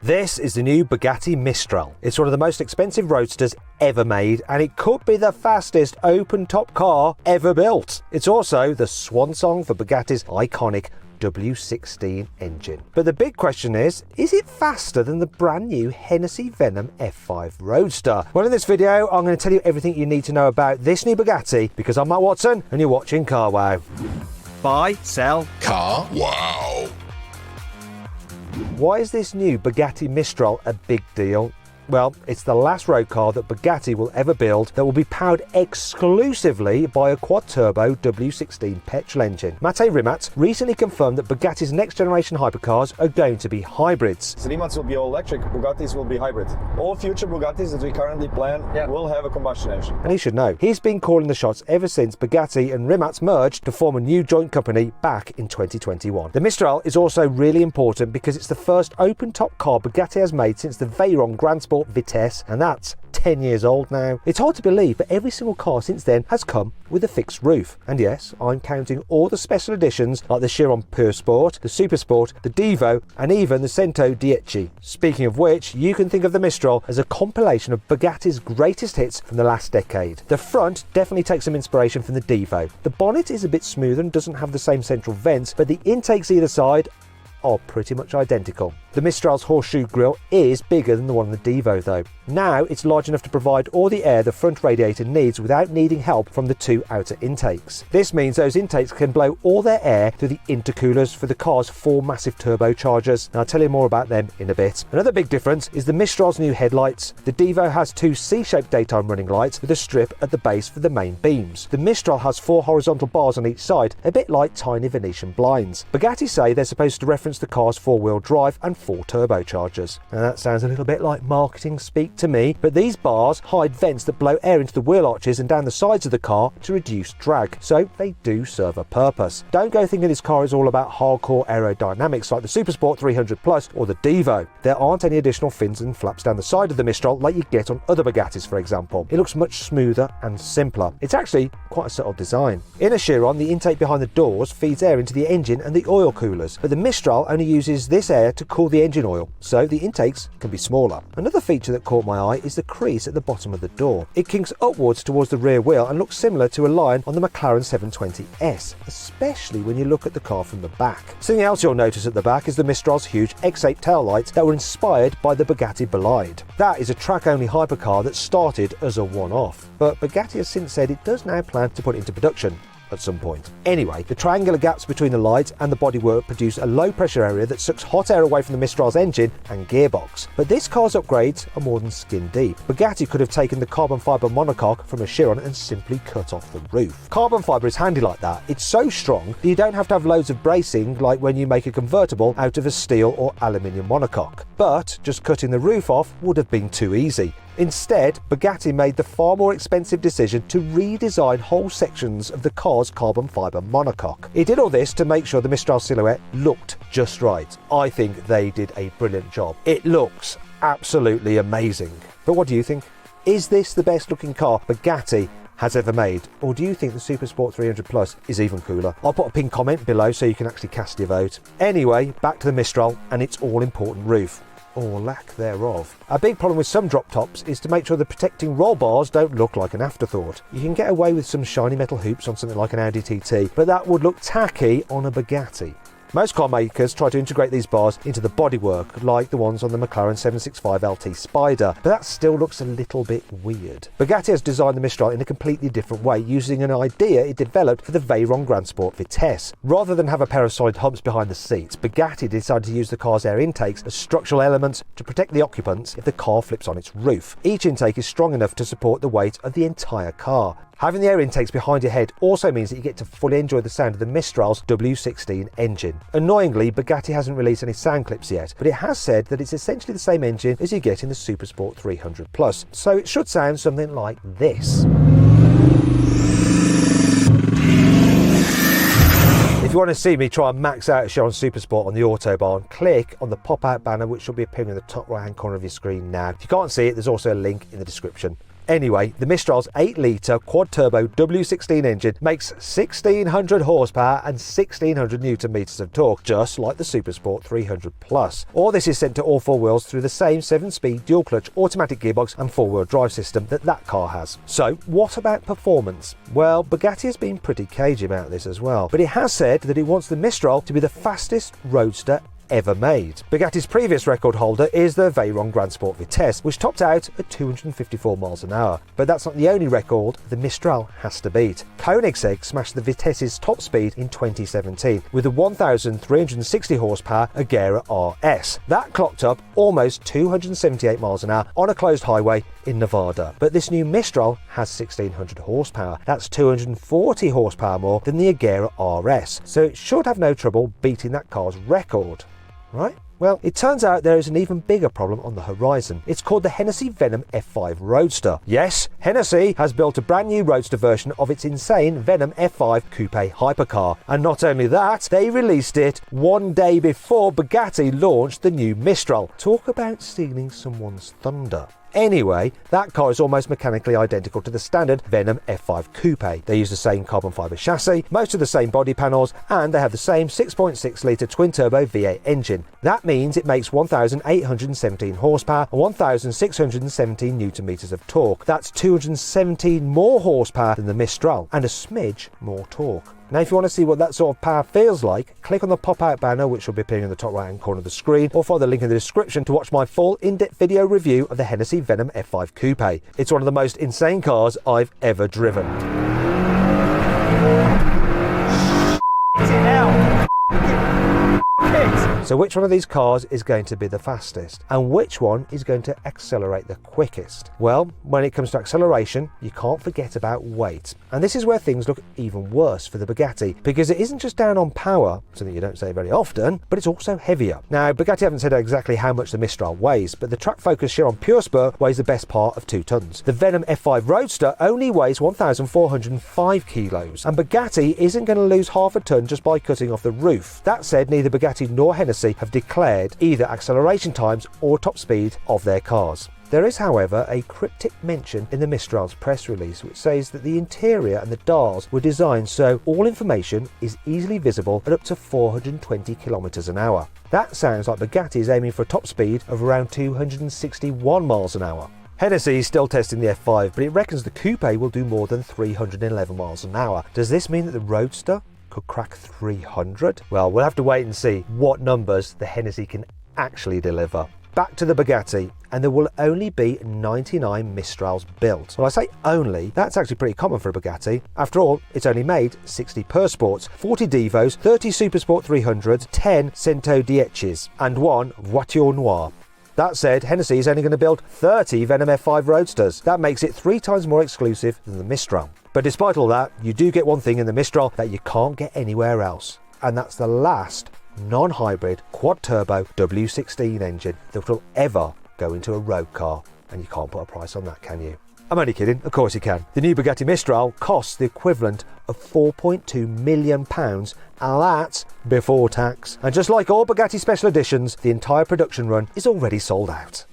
This is the new Bugatti Mistral. It's one of the most expensive roadsters ever made, and it could be the fastest open-top car ever built. It's also the swan song for Bugatti's iconic W16 engine. But the big question is it faster than the brand new Hennessy Venom F5 Roadster? Well, in this video, I'm going to tell you everything you need to know about this new Bugatti, because I'm Matt Watson, and you're watching Car Wow. Buy, sell, Car Wow. Why is this new Bugatti Mistral a big deal? Well, it's the last road car that Bugatti will ever build that will be powered exclusively by a quad-turbo W16 petrol engine. Matteo Rimac recently confirmed that Bugatti's next-generation hypercars are going to be hybrids. Rimac will be all electric, Bugattis will be hybrid. All future Bugattis that we currently plan will have a combustion engine. And he should know. He's been calling the shots ever since Bugatti and Rimac merged to form a new joint company back in 2021. The Mistral is also really important because it's the first open-top car Bugatti has made since the Veyron Grand Sport Vitesse, and that's 10 years old now. It's hard to believe, but every single car since then has come with a fixed roof. And yes, I'm counting all the special editions like the Chiron Pure Sport, the Super Sport, the Devo, and even the Cento Dieci. Speaking of which, you can think of the Mistral as a compilation of Bugatti's greatest hits from the last decade. The front definitely takes some inspiration from the Devo. The bonnet is a bit smoother and doesn't have the same central vents, but the intakes either side are pretty much identical. The Mistral's horseshoe grille is bigger than the one on the Devo though. Now it's large enough to provide all the air the front radiator needs without needing help from the two outer intakes. This means those intakes can blow all their air through the intercoolers for the car's 4 massive turbochargers, and I'll tell you more about them in a bit. Another big difference is the Mistral's new headlights. The Devo has 2 C-shaped daytime running lights with a strip at the base for the main beams. The Mistral has 4 horizontal bars on each side, a bit like tiny Venetian blinds. Bugatti say they're supposed to reference the car's 4-wheel drive and 4 turbochargers. Now that sounds a little bit like marketing speak to me, but these bars hide vents that blow air into the wheel arches and down the sides of the car to reduce drag, so they do serve a purpose. Don't go thinking this car is all about hardcore aerodynamics like the Supersport 300 Plus or the Devo. There aren't any additional fins and flaps down the side of the Mistral like you get on other Bugattis, for example. It looks much smoother and simpler. It's actually quite a subtle design. In a Chiron, the intake behind the doors feeds air into the engine and the oil coolers, but the Mistral only uses this air to cool the engine oil, so the intakes can be smaller. Another feature that caught my eye is the crease at the bottom of the door. It kinks upwards towards the rear wheel and looks similar to a line on the McLaren 720S, especially when you look at the car from the back. Something else you'll notice at the back is the Mistral's huge X-shaped tail lights that were inspired by the Bugatti Bolide. That is a track-only hypercar that started as a one-off, but Bugatti has since said it does now plan to put it into production at some point. Anyway, the triangular gaps between the lights and the bodywork produce a low pressure area that sucks hot air away from the Mistral's engine and gearbox. But this car's upgrades are more than skin deep. Bugatti could have taken the carbon fibre monocoque from a Chiron and simply cut off the roof. Carbon fibre is handy like that. It's so strong that you don't have to have loads of bracing like when you make a convertible out of a steel or aluminium monocoque. But just cutting the roof off would have been too easy. Instead, Bugatti made the far more expensive decision to redesign whole sections of the car's carbon fibre monocoque. It did all this to make sure the Mistral silhouette looked just right. I think they did a brilliant job. It looks absolutely amazing. But what do you think? Is this the best looking car Bugatti has ever made, or do you think the Supersport 300 Plus is even cooler? I'll put a pinned comment below so you can actually cast your vote. Anyway, back to the Mistral and its all-important roof, or lack thereof. A big problem with some drop tops is to make sure the protecting roll bars don't look like an afterthought. You can get away with some shiny metal hoops on something like an Audi TT, but that would look tacky on a Bugatti. Most car makers try to integrate these bars into the bodywork, like the ones on the McLaren 765 LT Spider, but that still looks a little bit weird. Bugatti has designed the Mistral in a completely different way, using an idea it developed for the Veyron Grand Sport Vitesse. Rather than have a pair of solid humps behind the seats, Bugatti decided to use the car's air intakes as structural elements to protect the occupants if the car flips on its roof. Each intake is strong enough to support the weight of the entire car. Having the air intakes behind your head also means that you get to fully enjoy the sound of the Mistral's W16 engine. Annoyingly, Bugatti hasn't released any sound clips yet, but it has said that it's essentially the same engine as you get in the Supersport 300 Plus, so it should sound something like this. If you want to see me try and max out a Chiron Supersport on the Autobahn, click on the pop-out banner which should be appearing in the top right hand corner of your screen now. If you can't see it, there's also a link in the description. Anyway, the Mistral's 8-litre quad-turbo W16 engine makes 1600 horsepower and 1600 Nm of torque, just like the Supersport 300 Plus. All this is sent to all four wheels through the same 7-speed dual-clutch automatic gearbox and four-wheel drive system that car has. So, what about performance? Well, Bugatti has been pretty cagey about this as well, but it has said that it wants the Mistral to be the fastest roadster ever made. Bugatti's previous record holder is the Veyron Grand Sport Vitesse, which topped out at 254 miles an hour. But that's not the only record the Mistral has to beat. Koenigsegg smashed the Vitesse's top speed in 2017 with a 1,360 horsepower Agera RS. That clocked up almost 278 miles an hour on a closed highway in Nevada. But this new Mistral has 1,600 horsepower. That's 240 horsepower more than the Agera RS, so it should have no trouble beating that car's record. Right? Well, it turns out there is an even bigger problem on the horizon. It's called the Hennessy Venom F5 Roadster. Yes, Hennessy has built a brand new roadster version of its insane Venom F5 coupe hypercar. And not only that, they released it one day before Bugatti launched the new Mistral. Talk about stealing someone's thunder. Anyway, that car is almost mechanically identical to the standard Venom F5 Coupe. They use the same carbon fibre chassis, most of the same body panels, and they have the same 6.6 litre twin-turbo V8 engine. That means it makes 1,817 horsepower and 1,617 Nm of torque. That's 217 more horsepower than the Mistral, and a smidge more torque. Now, if you want to see what that sort of power feels like, click on the pop-out banner, which will be appearing in the top right-hand corner of the screen, or follow the link in the description to watch my full in-depth video review of the Hennessy Venom F5 Coupe. It's one of the most insane cars I've ever driven. So which one of these cars is going to be the fastest? And which one is going to accelerate the quickest? Well, when it comes to acceleration, you can't forget about weight. And this is where things look even worse for the Bugatti, because it isn't just down on power, something you don't say very often, but it's also heavier. Now, Bugatti haven't said exactly how much the Mistral weighs, but the track focus Chiron Pure Spur weighs the best part of 2 tons. The Venom F5 Roadster only weighs 1,405 kilos, and Bugatti isn't going to lose half a ton just by cutting off the roof. That said, neither Bugatti nor Hennessy have declared either acceleration times or top speed of their cars. There is, however, a cryptic mention in the Mistral's press release which says that the interior and the dials were designed so all information is easily visible at up to 420 kilometers an hour. That sounds like Bugatti is aiming for a top speed of around 261 miles an hour. Hennessy is still testing the F5, but it reckons the coupe will do more than 311 miles an hour. Does this mean that the Roadster could crack 300? Well, we'll have to wait and see what numbers the Hennessy can actually deliver. Back to the Bugatti, and there will only be 99 Mistrals built. Well, I say only, that's actually pretty common for a Bugatti. After all, it's only made 60 Pursports, 40 Divos, 30 Supersport 300s, 10 Cento Dieccis, and 1 Voiture Noire. That said, Hennessy is only going to build 30 Venom F5 Roadsters. That makes it 3 times more exclusive than the Mistral. But despite all that, you do get one thing in the Mistral that you can't get anywhere else, and that's the last non-hybrid quad-turbo W16 engine that will ever go into a road car, and you can't put a price on that, can you? I'm only kidding, of course you can. The new Bugatti Mistral costs the equivalent of £4.2 million, and that's before tax. And just like all Bugatti special editions, the entire production run is already sold out.